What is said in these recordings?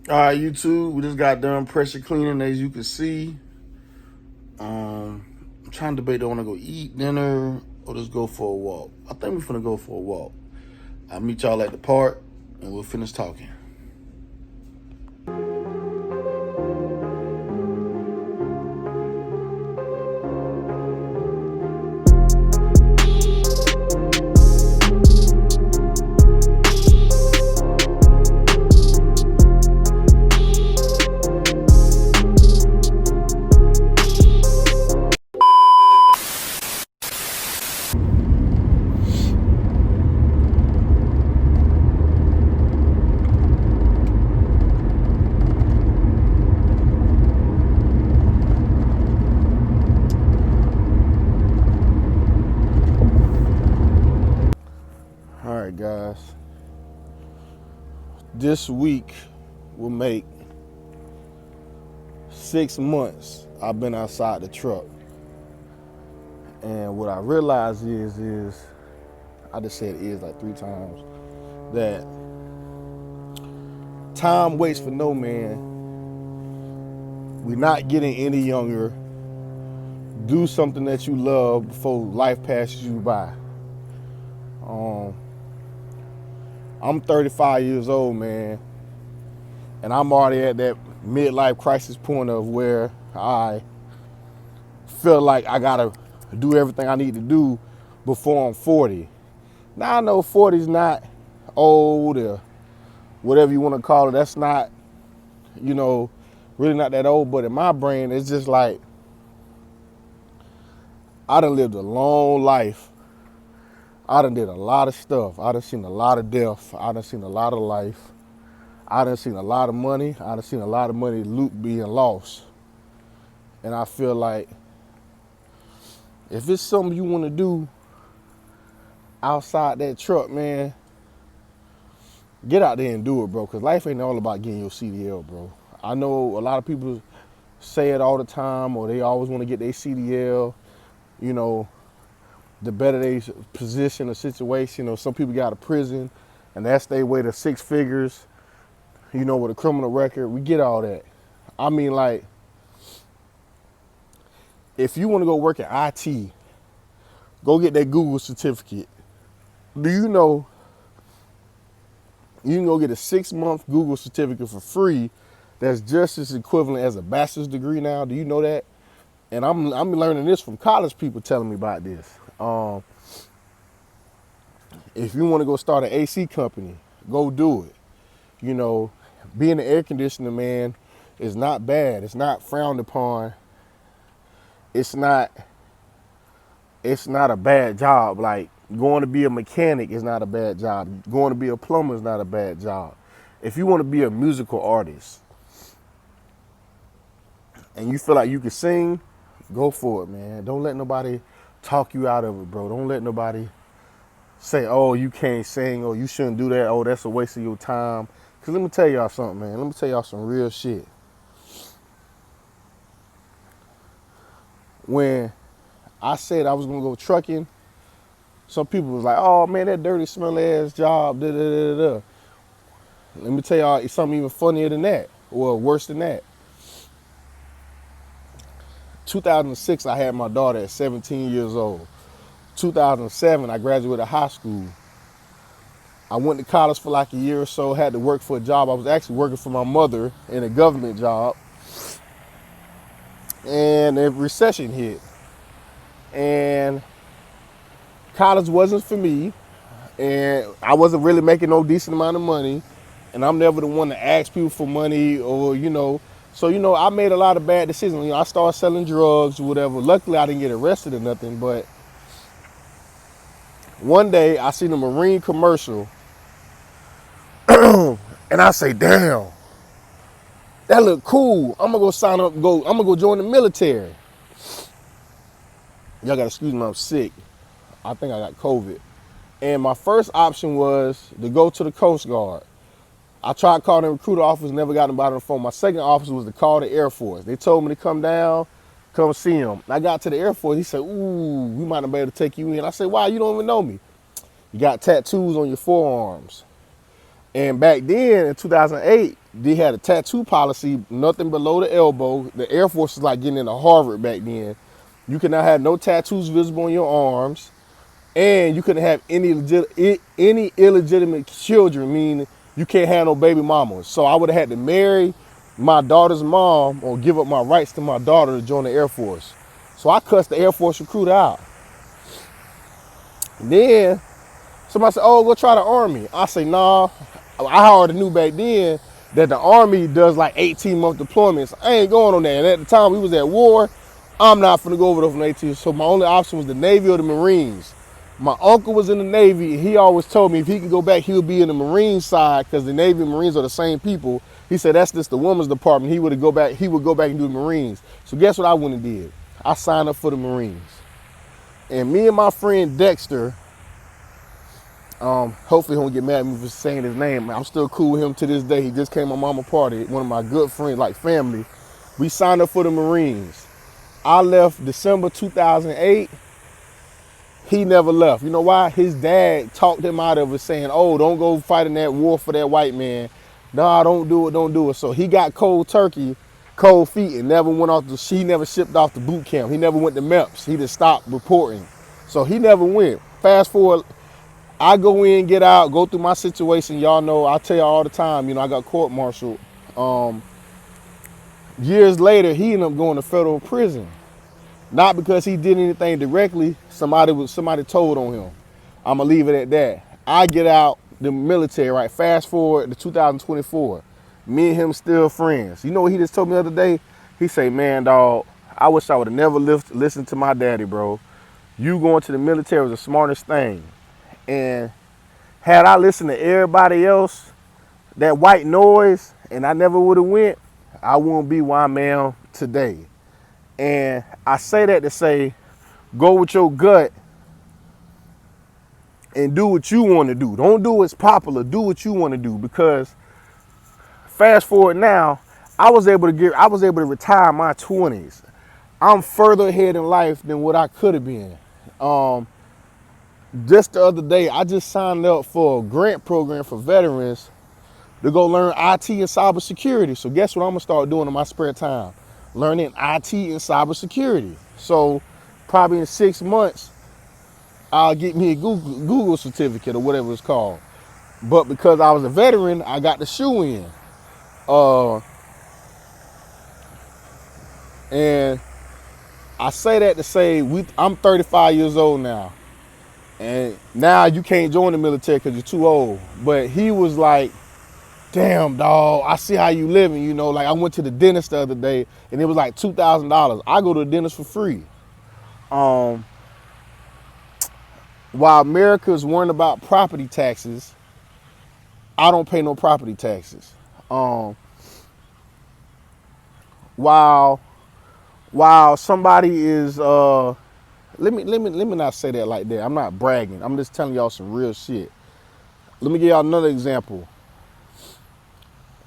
All right, YouTube, we just got done pressure cleaning, as you can see. I'm trying to debate, do I want to go eat dinner or just go for a walk? I think we're finna go for a walk. I'll meet y'all at the park and we'll finish talking. All right, guys. This week will make 6 months I've been outside the truck. And what I realize is I just said is like 3 times, that time waits for no man. We're not getting any younger. Do something that you love before life passes you by. I'm 35 years old, man, and I'm already at that midlife crisis point of where I feel like I gotta do everything I need to do before I'm 40. Now I know 40 is not old or whatever you want to call it. That's not, really not that old. But in my brain, it's just like I done lived a long life. I done did a lot of stuff. I done seen a lot of death. I done seen a lot of life. I done seen a lot of money. I done seen a lot of money being lost. And I feel like if it's something you want to do outside that truck, man, get out there and do it, bro. Because life ain't all about getting your CDL, bro. I know a lot of people say it all the time, or they always want to get their CDL. The better they position or situation, or some people got a prison and that's their way to 6 figures, with a criminal record. We get all that. I mean, like, if you want to go work in IT, go get that Google certificate. Do you know you can go get a 6-month Google certificate for free that's just as equivalent as a bachelor's degree now? Do you know that? And I'm learning this from college people telling me about this. If you want to go start an AC company, go do it. Being an air conditioner man is not bad. It's not frowned upon. It's not a bad job. Like, going to be a mechanic is not a bad job. Going to be a plumber is not a bad job. If you want to be a musical artist and you feel like you can sing, go for it, man. Don't let nobody talk you out of it, bro. Don't let nobody say, oh, you can't sing, or you shouldn't do that, oh, that's a waste of your time. Because let me tell y'all something, man. Let me tell y'all some real shit. When I said I was going to go trucking, some people was like, oh, man, that dirty, smelly ass job, da da da da. Let me tell y'all something even funnier than that, or worse than that. 2006, I had my daughter at 17 years old. 2007, I graduated high school. I went to college for like a year or so, had to work for a job. I was actually working for my mother in a government job. And the recession hit. And college wasn't for me. And I wasn't really making no decent amount of money. And I'm never the one to ask people for money or, So, I made a lot of bad decisions. I started selling drugs or whatever. Luckily, I didn't get arrested or nothing. But one day, I seen a Marine commercial. And I say, damn, that look cool. I'm going to go sign up, I'm going to go join the military. Y'all got to excuse me, I'm sick. I think I got COVID. And my first option was to go to the Coast Guard. I tried calling the recruiter office, never got nobody on the phone. My second option was to call the Air Force. They told me to come down, come see him. I got to the Air Force. He said, ooh, we might not be able to take you in. I said, why? You don't even know me. You got tattoos on your forearms. And back then, in 2008, they had a tattoo policy, nothing below the elbow. The Air Force was like getting into Harvard back then. You could not have no tattoos visible on your arms, and you couldn't have any illegitimate children, meaning you can't have no baby mamas. So I would have had to marry my daughter's mom or give up my rights to my daughter to join the Air Force. So I cussed the Air Force recruiter out. Then somebody said, oh, go try the Army. I say, nah. I already knew back then that the Army does like 18-month deployments. I ain't going on that. And at the time we was at war, I'm not finna go over there from 18. So my only option was the Navy or the Marines. My uncle was in the Navy, and he always told me if he could go back, he would be in the Marine side because the Navy and Marines are the same people. He said that's just the women's department. He would go back and do the Marines. So guess what I went and did? I signed up for the Marines. And me and my friend Dexter, hopefully he won't get mad at me for saying his name. I'm still cool with him to this day. He just came to my mama party, one of my good friends, like family. We signed up for the Marines. I left December 2008. He never left. You know why? His dad talked him out of it saying, oh, don't go fighting that war for that white man. Nah, don't do it. So he got cold turkey, cold feet, and never went off he never shipped off the boot camp. He never went to MEPS. He just stopped reporting. So he never went. Fast forward, I go in, get out, go through my situation. Y'all know, I tell y'all all the time, I got court-martialed. Years later, he ended up going to federal prison. Not because he did anything directly, somebody told on him. I'm gonna leave it at that. I get out the military, right? Fast forward to 2024. Me and him still friends. You know what he just told me the other day? He say, man, dog, I wish I would have never listened to my daddy, bro. You going to the military was the smartest thing. And had I listened to everybody else, that white noise, and I never would have went, I wouldn't be where I am today. And I say that to say, go with your gut and do what you want to do. Don't do what's popular. Do what you want to do. Because fast forward now, I was able to retire in my 20s. I'm further ahead in life than what I could have been. Just the other day, I just signed up for a grant program for veterans to go learn IT and cybersecurity. So guess what I'm gonna start doing in my spare time? Learning IT and cybersecurity. So probably in 6 months, I'll get me a Google certificate or whatever it's called. But because I was a veteran, I got the shoe in. And I say that to say I'm 35 years old now. And now you can't join the military because you're too old. But he was like, damn, dog, I see how you living, Like I went to the dentist the other day and it was like $2,000. I go to the dentist for free. While America's worrying about property taxes, I don't pay no property taxes. While somebody is let me not say that like that. I'm not bragging. I'm just telling y'all some real shit. Let me give y'all another example.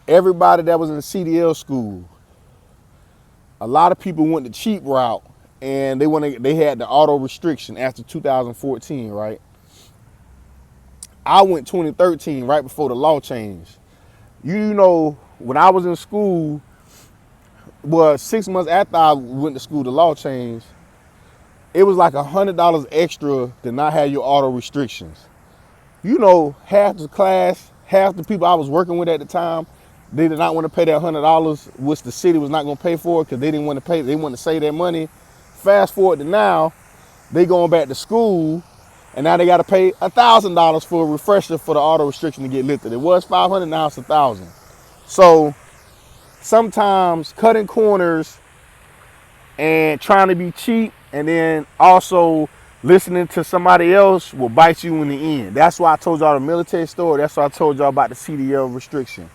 Everybody that was in the CDL school, a lot of people went the cheap route and they had the auto restriction after 2014, right? I went 2013, right before the law changed. When I was in school, 6 months after I went to school, the law changed. It was like $100 extra to not have your auto restrictions. Half the class, half the people I was working with at the time, they did not want to pay that $100, which the city was not going to pay for because they didn't want to pay. They wanted to save that money. Fast forward to now, they going back to school, and now they got to pay $1,000 for a refresher for the auto restriction to get lifted. It was $500, now it's $1,000. So sometimes cutting corners and trying to be cheap and then also listening to somebody else will bite you in the end. That's why I told y'all the military story. That's why I told y'all about the CDL restriction.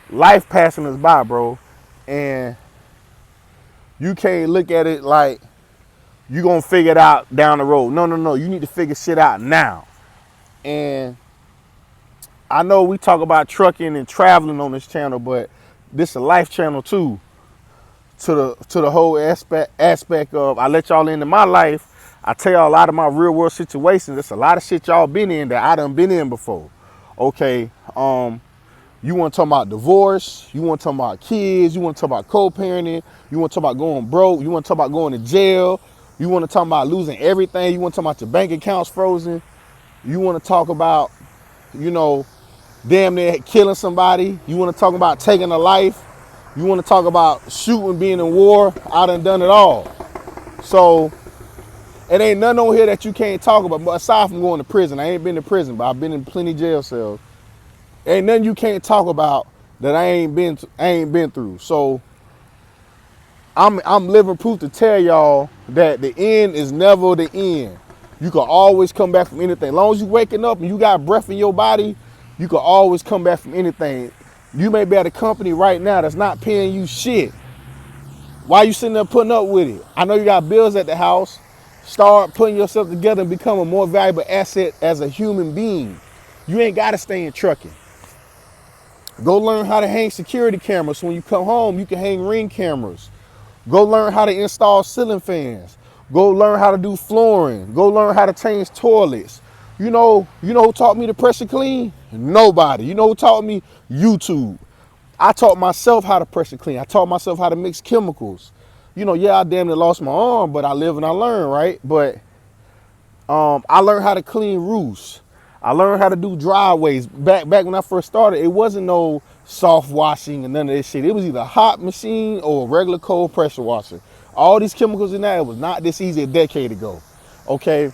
Life passing us by, bro. And you can't look at it like you're going to figure it out down the road. No. You need to figure shit out now. And I know we talk about trucking and traveling on this channel, but this is a life channel too. To the whole aspect of I let y'all into my life. I tell y'all a lot of my real world situations. There's a lot of shit y'all been in that I done been in before. Okay. You want to talk about divorce, you want to talk about kids, you want to talk about co-parenting, you want to talk about going broke, you want to talk about going to jail, you want to talk about losing everything, you want to talk about your bank accounts frozen, you want to talk about, you know, damn near killing somebody, you want to talk about taking a life, you want to talk about shooting, being in war. I done it all. So it ain't nothing on here that you can't talk about, but aside from going to prison. I ain't been to prison, but I've been in plenty jail cells. Ain't nothing you can't talk about that I ain't been through. So I'm living proof to tell y'all that the end is never the end. You can always come back from anything. As long as you waking up and you got breath in your body, you can always come back from anything. You may be at a company right now that's not paying you shit. Why you sitting there putting up with it? I know you got bills at the house. Start putting yourself together and become a more valuable asset as a human being. You ain't got to stay in trucking. Go learn how to hang security cameras. So when you come home, you can hang Ring cameras. Go learn how to install ceiling fans. Go learn how to do flooring. Go learn how to change toilets. You know who taught me to pressure clean? Nobody. You know who taught me? YouTube. I taught myself how to pressure clean. I taught myself how to mix chemicals. You know, yeah, I damn near lost my arm, but I live and I learn, right? But I learned how to clean roofs. I learned how to do driveways. Back when I first started, it wasn't no soft washing and none of this shit. It was either a hot machine or a regular cold pressure washer. All these chemicals in that, it was not this easy a decade ago. Okay,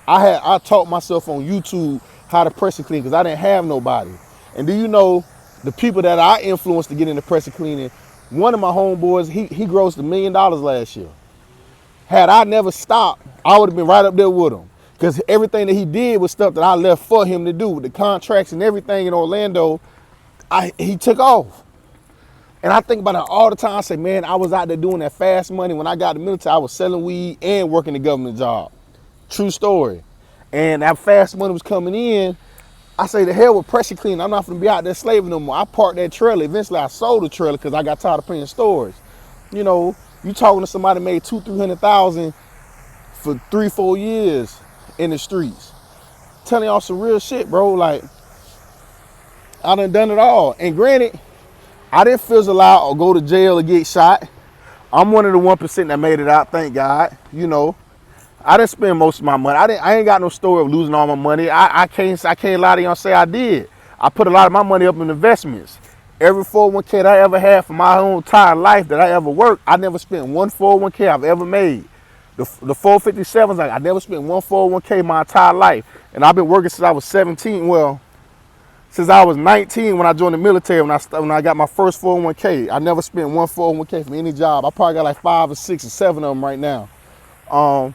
I taught myself on YouTube how to pressure clean because I didn't have nobody. And do you know the people that I influenced to get into pressure cleaning? One of my homeboys, he grossed $1 million last year. Had I never stopped, I would have been right up there with him. Because everything that he did was stuff that I left for him to do. The contracts and everything in Orlando, he took off. And I think about it all the time. I say, man, I was out there doing that fast money. When I got the military, I was selling weed and working the government job. True story. And that fast money was coming in. I say, the hell with pressure cleaning. I'm not going to be out there slaving no more. I parked that trailer. Eventually, I sold the trailer because I got tired of paying storage. You know, you talking to somebody made $200,000-300,000 for 3-4 years in the streets. Telling y'all some real shit, bro. Like, I done it all. And granted, I didn't fizzle out or go to jail or get shot. I'm one of the 1% that made it out, thank God. You know, I didn't spend most of my money. I ain't got no story of losing all my money. I can't lie to y'all and say I did. I put a lot of my money up in investments. Every 401k that I ever had for my whole entire life that I ever worked, I never spent one 401k I've ever made. The 457s, I never spent one 401k my entire life. And I've been working since I was 17. Well, since I was 19 when I joined the military, when I got my first 401k. I never spent one 401k from any job. I probably got like 5 or 6 or 7 of them right now. I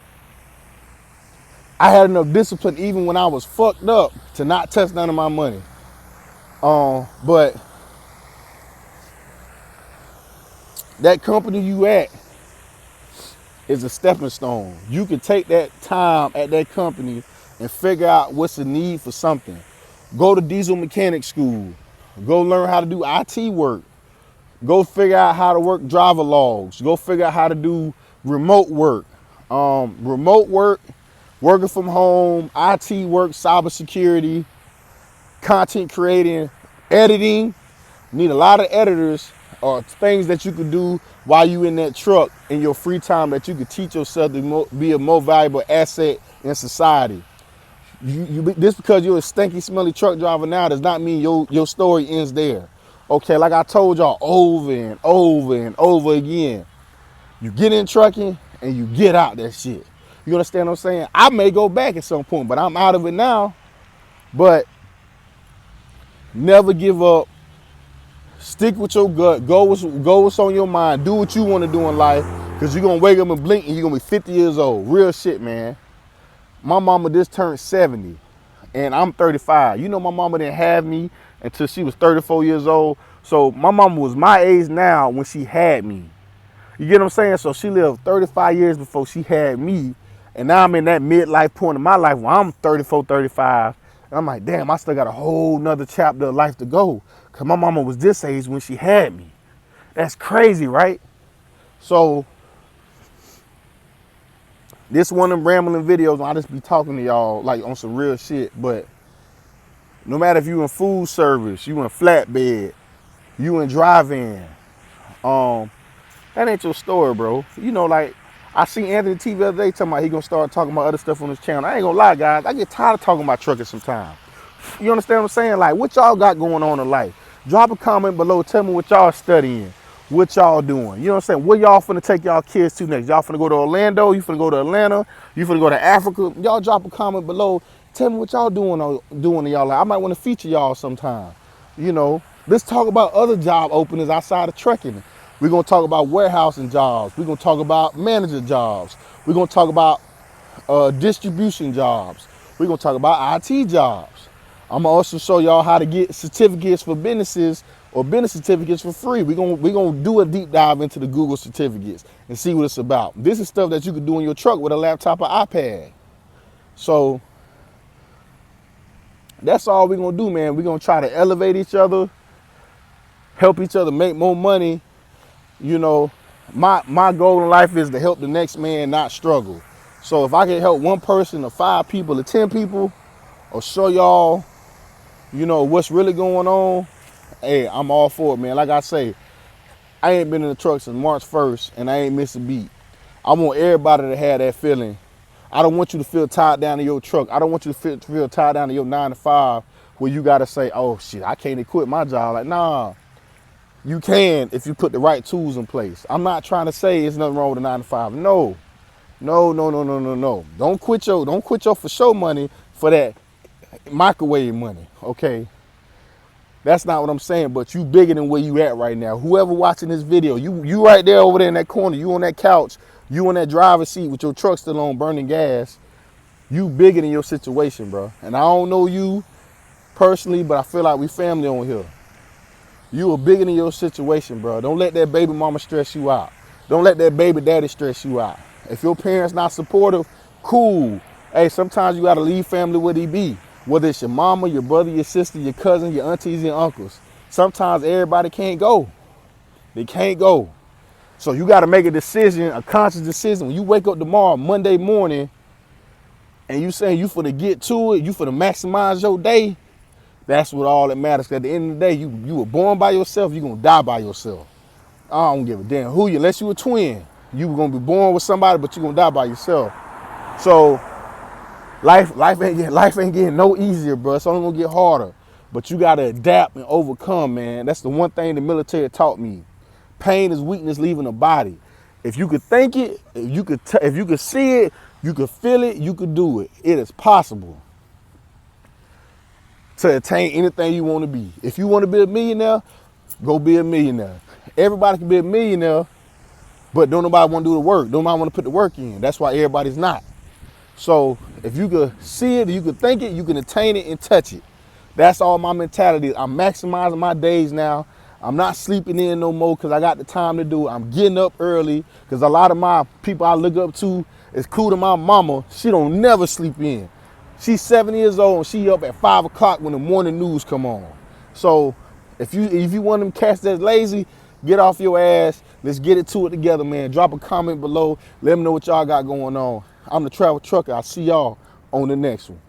had enough discipline even when I was fucked up to not touch none of my money. But that company you at is a stepping stone. You can take that time at that company and figure out what's the need for something. Go to diesel mechanic school. Go learn how to do IT work. Go figure out how to work driver logs. Go figure out how to do remote work. Working from home, IT work, cybersecurity, content creating, editing. Need a lot of editors or things that you could do while you in that truck in your free time that you could teach yourself to be a more valuable asset in society. Just because you're a stinky, smelly truck driver now does not mean your story ends there. Okay, like I told y'all over and over and over again, you get in trucking and you get out that shit. You understand what I'm saying? I may go back at some point, but I'm out of it now. But never give up. Stick with your gut. Go what's on your mind. Do what you want to do in life. Because you're going to wake up and blink and you're going to be 50 years old. Real shit, man. My mama just turned 70 and I'm 35. You know, my mama didn't have me until she was 34 years old. So my mama was my age now when she had me. You get what I'm saying? So she lived 35 years before she had me. And now I'm in that midlife point in my life where I'm 34, 35. And I'm like, damn, I still got a whole nother chapter of life to go. Because my mama was this age when she had me. That's crazy, right? So this one of them rambling videos, I just be talking to y'all like on some real shit. But No matter if you in food service, you in flatbed, you in drive-in, um, that ain't your story, bro. You know, like, I seen Anthony T the other day talking about he gonna start talking about other stuff on his channel. I ain't gonna lie, guys. I get tired of talking about trucking sometimes. You understand what I'm saying? Like, what y'all got going on in life? Drop a comment below. Tell me what y'all studying. What y'all doing? You know what I'm saying? Where y'all finna take y'all kids to next? Y'all finna go to Orlando? You finna go to Atlanta? You finna go to Africa? Y'all drop a comment below. Tell me what y'all doing in y'all life. I might want to feature y'all sometime. You know, let's talk about other job openings outside of trucking. We're gonna talk about warehousing jobs. We're gonna talk about manager jobs. We're gonna talk about distribution jobs. We're gonna talk about IT jobs. I'm gonna also show y'all how to get certificates for businesses or business certificates for free. We're gonna do a deep dive into the Google certificates and see what it's about. This is stuff that you could do in your truck with a laptop or iPad. So that's all we're gonna do, man. We're gonna try to elevate each other, help each other make more money. You know, my goal in life is to help the next man not struggle. So if I can help one person or 5 people or 10 people or show y'all, you know, what's really going on, hey, I'm all for it, man. Like I say, I ain't been in the truck since March 1st and I ain't missed a beat. I want everybody to have that feeling. I don't want you to feel tied down to your truck. I don't want you to feel tied down to your 9 to 5 where you got to say, oh shit, I can't quit my job. Like, nah, you can if you put the right tools in place. I'm not trying to say there's nothing wrong with a 9 to 5. No. No, no, no, no, no, no. Don't quit your for show money for that microwave money, okay? That's not what I'm saying, but you bigger than where you at right now. Whoever watching this video, you right there over there in that corner, you on that couch, you on that driver's seat with your truck still on burning gas, you bigger than your situation, bro. And I don't know you personally, but I feel like we family on here. You are bigger than your situation, bro. Don't let that baby mama stress you out. Don't let that baby daddy stress you out. If your parents not supportive, cool. Hey, sometimes you gotta leave family where they be. Whether it's your mama, your brother, your sister, your cousin, your aunties, and uncles. Sometimes everybody can't go. They can't go. So you gotta make a decision, a conscious decision. When you wake up tomorrow, Monday morning, and you saying you finna get to it, you finna maximize your day, that's what all that matters. 'Cause at the end of the day, you were born by yourself, you're gonna die by yourself. I don't give a damn who you, unless you a twin. You were gonna be born with somebody, but you're gonna die by yourself. So life ain't getting no easier, bro. It's only gonna get harder. But you gotta adapt and overcome, man. That's the one thing the military taught me. Pain is weakness leaving the body. If you could think it, if you could see it, you could feel it, you could do it. It is possible to attain anything you want to be. If you want to be a millionaire, go be a millionaire. Everybody can be a millionaire, but don't nobody want to do the work. Don't nobody want to put the work in. That's why everybody's not. So if you could see it, you could think it, you can attain it and touch it. That's all my mentality is. I'm maximizing my days now. I'm not sleeping in no more because I got the time to do it. I'm getting up early because a lot of my people I look up to, is cool to my mama. She don't never sleep in. She's 7 years old and she up at 5 o'clock when the morning news come on. So if you want them cats that's lazy, get off your ass. Let's get it to it together, man. Drop a comment below. Let me know what y'all got going on. I'm the Travel Trucker. I'll see y'all on the next one.